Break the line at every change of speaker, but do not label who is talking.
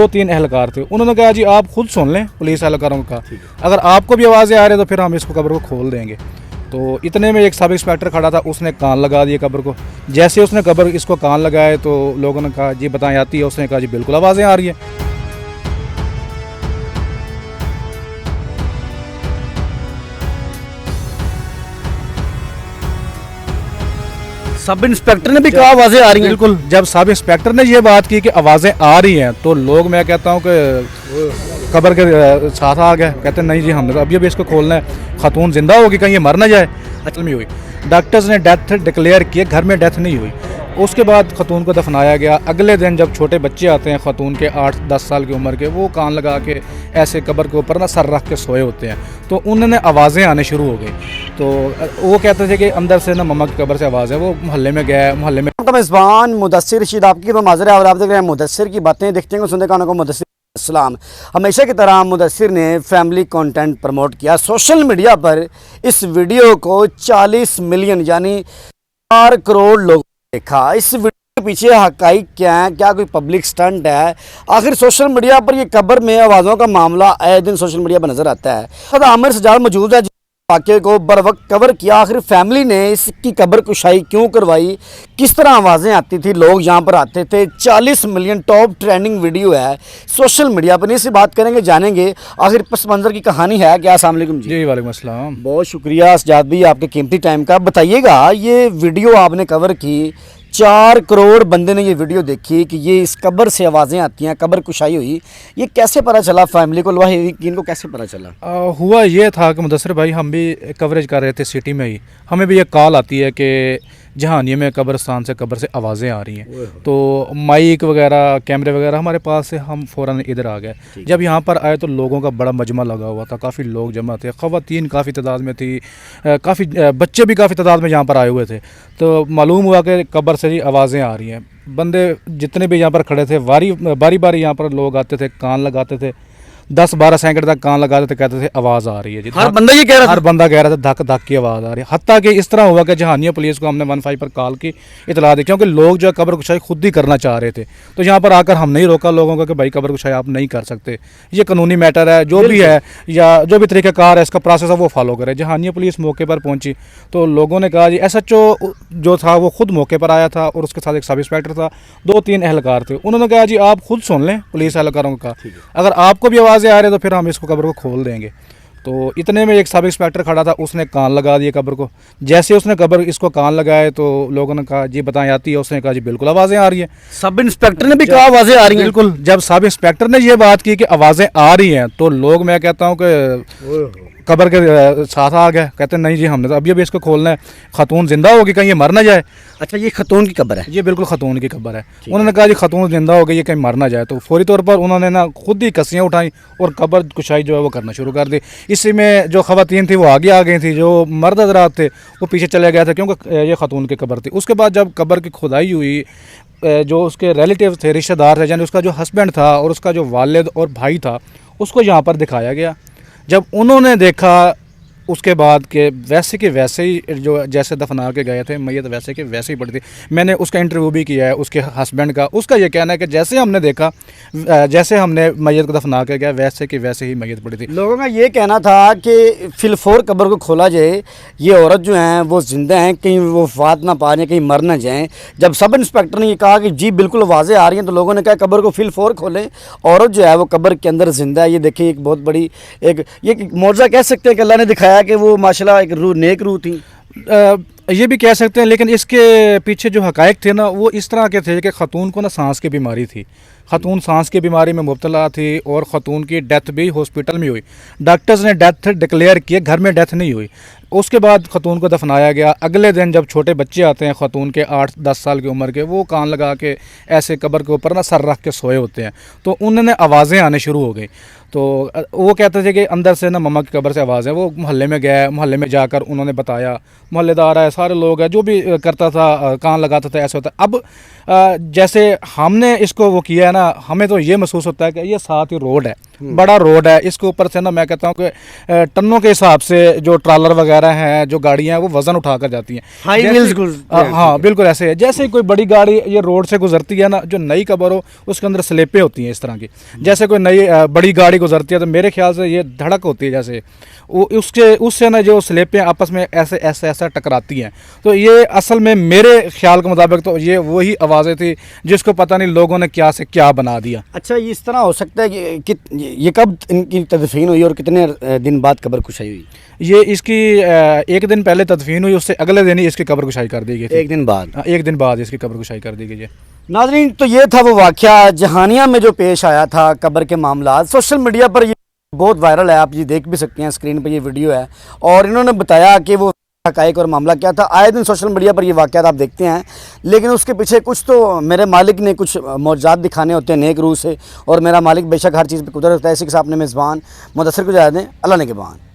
दो तीन एहलकार थे, उन्होंने कहा जी आप खुद सुन लें पुलिस एहलकारों का, अगर आपको भी आवाज़ें आ रही है तो फिर हम इसको कब्र को खोल देंगे। तो इतने में एक सब इंस्पेक्टर खड़ा था, उसने कान लगा दिए कब्र को। जैसे उसने कब्र इसको कान लगाए तो लोगों ने कहा जी बताएं आती है, उसने कहा जी बिल्कुल आवाज़ें आ रही हैं।
सब इंस्पेक्टर ने भी कहा आवाज़ें आ रही हैं।
बिल्कुल, जब सब इंस्पेक्टर ने ये बात की कि आवाज़ें आ रही हैं तो लोग, मैं कहता हूँ कि कब्र के साथ आ गए, कहते नहीं जी हमने तो अभी इसको खोलना है, खातून जिंदा होगी, कहीं ये मर ना जाए। अचल में हुई, डॉक्टर्स ने डेथ डिक्लेयर किए, घर में डेथ नहीं हुई। उसके बाद खतून को दफनाया गया। अगले दिन जब छोटे बच्चे आते हैं खतून के 8-10 साल की उम्र के, वो कान लगा के ऐसे कब्र के ऊपर ना सर रख के सोए होते हैं, तो उन्होंने आवाज़ें आने शुरू हो गई। तो वो कहते थे कि अंदर से ना मम्मा की कब्र से आवाज़ है। वो मोहल्ले में गया, मोहल्ले में
मेज़बान मुदस्सिर रशीद आपकी तो माजर है और आप देख रहे हैं मुदस्सिर की बातें, देखते हैं सुनते कानों को। मुदस्सिर अस्सलाम, हमेशा की तरह मुदस्सिर ने फैमिली कंटेंट प्रमोट किया। सोशल मीडिया पर इस वीडियो को 40 मिलियन यानी 4 करोड़ लोग देखा। इस वीडियो के पीछे हकाइक क्या है, क्या कोई पब्लिक स्टंट है? आखिर सोशल मीडिया पर ये कब्र में आवाज़ों का मामला आए दिन सोशल मीडिया पर नजर आता है। खुद आमिर सजाद मौजूद है, वाक़े को बर वक्त कवर किया। आखिर फैमिली ने इसकी कब्र कुशाई क्यों करवाई, किस तरह आवाज़ें आती थी, लोग यहाँ पर आते थे। 40 मिलियन टॉप ट्रेंडिंग वीडियो है सोशल मीडिया पर। इससे बात करेंगे, जानेंगे आखिर पस मंज़र की कहानी है क्या। अस्सलाम वालेकुम जी।
वालेकुम अस्सलाम।
बहुत शुक्रिया सजाद भाई आपके कीमती टाइम का। बताइएगा ये वीडियो आपने कवर की, 4 करोड़ बंदे ने ये वीडियो देखी कि ये इस कब्र से आवाज़ें आती हैं, कब्र कुशाई हुई, ये कैसे पता चला फैमिली को, वाहिदीन को कैसे पता चला?
हुआ ये था कि मुदस्सिर भाई, हम भी कवरेज कर रहे थे सिटी में ही, हमें भी ये कॉल आती है कि जहानिया में कब्रस्तान से कब्र से आवाज़ें आ रही हैं। तो माइक वगैरह, कैमरे वगैरह हमारे पास से, हम फ़ौरन इधर आ गए। जब यहाँ पर आए तो लोगों का बड़ा मजमा लगा हुआ था, काफ़ी लोग जमा थे, ख़वातीन काफ़ी तादाद में थी, काफ़ी बच्चे भी काफ़ी तादाद में यहाँ पर आए हुए थे। तो मालूम हुआ कि कब्र से ही आवाज़ें आ रही हैं। बंदे जितने भी यहाँ पर खड़े थे, बारी बारी यहाँ पर लोग आते थे, कान लगाते थे, 10-12 सेकंड तक कान लगाते थे, कहते थे आवाज़ आ रही है जी।
हर बंदा ये कह रहा था,
हर बंदा कह रहा था धक धक की आवाज़ आ रही है। हत्ता कि इस तरह हुआ कि जहानिया पुलिस को हमने 15 पर कॉल की, इतला दी, क्योंकि लोग जो है कब्र कुशाई खुद ही करना चाह रहे थे। तो यहाँ पर आकर हमने ही रोका लोगों को कि भाई कब्र कुशाई आप नहीं कर सकते, ये कानूनी मैटर है, जो भी है या जो भी तरीक़ाकार है इसका प्रोसेस है वो फॉलो करें। जहानिया पुलिस मौके पर पहुँची तो लोगों ने कहा जी, SHO जो था वो खुद मौके पर आया था और उसके साथ एक सब इंस्पेक्टर था, 2-3 एहलकार थे। उन्होंने कहा जी आप खुद सुन लें पुलिस एहलकारों का, अगर आपको भी आवाज़ें आ रही है तो फिर हम कब्र को खोल देंगे। तो इतने में एक सब इंस्पेक्टर खड़ा था, उसने कान लगा दिए कब्र को। जैसे उसने कब्र इसको कान लगाए तो लोगों ने कहा जी बताएं आती है, उसने कहा जी बिल्कुल आवाज़ें आ रही हैं।
सब इंस्पेक्टर ने भी कहा आवाज़ें आ रही हैं।
बिल्कुल, जब सब इंस्पेक्टर ने ये बात की कि आवाज़ें आ रही हैं तो लोग, मैं कहता हूँ कि कब्र के साथ आ गए, कहते नहीं जी हमने तो अभी इसको खोलना है, खातून जिंदा होगी, कहीं ये मर ना जाए।
अच्छा, ये खतून की कब्र है?
ये बिल्कुल खतून की कब्र है। उन्होंने कहा जी खतून जिंदा हो गई, ये कहीं मर ना जाए। तो फौरी तौर पर उन्होंने ना खुद ही कस्सियाँ उठाई और कब्र कुशाई जो है वो करना शुरू कर दी। इसी में जो ख़वातीन थी वो आगे आ गई थी, जो मर्द हज़रात थे वो पीछे चले गए थे, क्योंकि ये खतून की कब्र थी। उसके बाद जब कब्र की खुदाई हुई, जो उसके रिलेटिव थे, रिश्तेदार थे, यानी उसका जो हस्बैंड था और उसका जो वालिद और भाई था, उसको यहाँ पर दिखाया गया। जब उन्होंने देखा उसके बाद के वैसे के वैसे ही जो जैसे दफना के गए थे मैयत वैसे के वैसे ही पड़ी थी। मैंने उसका इंटरव्यू भी किया है उसके हस्बैंड का। उसका ये कहना है कि जैसे हमने देखा, जैसे हमने मैयत को दफना के गया वैसे के वैसे ही मैयत पड़ी थी।
लोगों का ये कहना था कि फिलफोर कब्र को खोला जाए, ये औरत जो हैं वो जिंदा हैं, कहीं वो वफात ना पा जाए, कहीं मर ना जाएँ। जब सब इंस्पेक्टर ने ये कहा कि जी बिल्कुल आवाज़ें आ रही हैं, तो लोगों ने कहा कब्र को फिलफोर खोलें, औरत जो है वो कब्र के अंदर जिंदा है। ये देखिए एक बहुत बड़ी ये मौजज़ा कह सकते हैं कि अल्लाह ने दिखाया कि वो माशाल्लाह एक रूह, नेक रूह थी।
ये भी कह सकते हैं, लेकिन इसके पीछे जो हकायक थे ना वो इस तरह के थे कि ख़तून को ना सांस की बीमारी थी, ख़तून सांस की बीमारी में मुब्तला थी और ख़तून की डेथ भी हॉस्पिटल में हुई। डॉक्टर्स ने डेथ डिक्लेयर किए, घर में डेथ नहीं हुई। उसके बाद ख़तून को दफनाया गया। अगले दिन जब छोटे बच्चे आते हैं ख़तून के 8-10 साल की उम्र के, वो कान लगा के ऐसे कब्र के ऊपर ना सर रख के सोए होते हैं, तो उन्होंने आवाज़ें आने शुरू हो गई। तो वो कहते थे कि अंदर से ना मम्मा की कब्र से आवाज़ है। वो मोहल्ले में गए, मोहल्ले में जाकर उन्होंने बताया, मोहल्लेदार है, सारे लोग हैं, जो भी करता था कान लगाता था, ऐसा होता। अब जैसे हमने इसको वो किया है ना, हमें तो ये महसूस होता है कि ये साथ ही रोड है, बड़ा रोड है, इसके ऊपर से ना मैं कहता हूँ कि टनों के हिसाब से जो ट्रालर वगैरह हैं, जो गाड़ियाँ हैं वो वजन उठाकर जाती हैं।
हाई
जैसे-
व्हील्स गुजरते
हाँ बिल्कुल ऐसे है। जैसे कोई बड़ी गाड़ी ये रोड से गुजरती है ना, जो नई कब्र हो उसके अंदर स्लेपें होती हैं इस तरह की। जैसे कोई नई बड़ी गाड़ी गुजरती है तो मेरे ख्याल से ये धड़क होती है, जैसे वो उससे ना जो स्लेपें आपस में ऐसे ऐसे ऐसा टकराती हैं। तो ये असल में मेरे ख्याल के मुताबिक तो ये वही आवाज़ें थी जिसको पता नहीं लोगों ने क्या से क्या बना दिया।
अच्छा, ये इस तरह हो सकता है कि ये कब इनकी तदफीन हुई और कितने दिन बाद कब्र कुशाई हुई?
ये इसकी एक दिन पहले तदफीन हुई, उससे अगले दिन ही इसकी कब्र कुशाई कर दी गई थी।
एक दिन बाद।
हाँ, एक दिन बाद इसकी कब्र कुशाई कर दी गई है।
नाज़रीन, तो ये था वो वाक़या जहानिया में जो पेश आया था, कब्र के मामला। सोशल मीडिया पर ये बहुत वायरल है, आप ये देख भी सकते हैं, स्क्रीन पर ये वीडियो है। और इन्होंने बताया कि वो हक़ाइक़ और मामला क्या था। आए दिन सोशल मीडिया पर ये वाक़यात आप देखते हैं, लेकिन उसके पीछे कुछ तो मेरे मालिक ने कुछ मौजूद दिखाने होते हैं नेक रूह से, और मेरा मालिक बेशक हर चीज़ पर कुदरत होता है। इसी के साथ अपने मेज़बान मुदस्सिर को इजाज़त दें। अल्लाह ने के बान।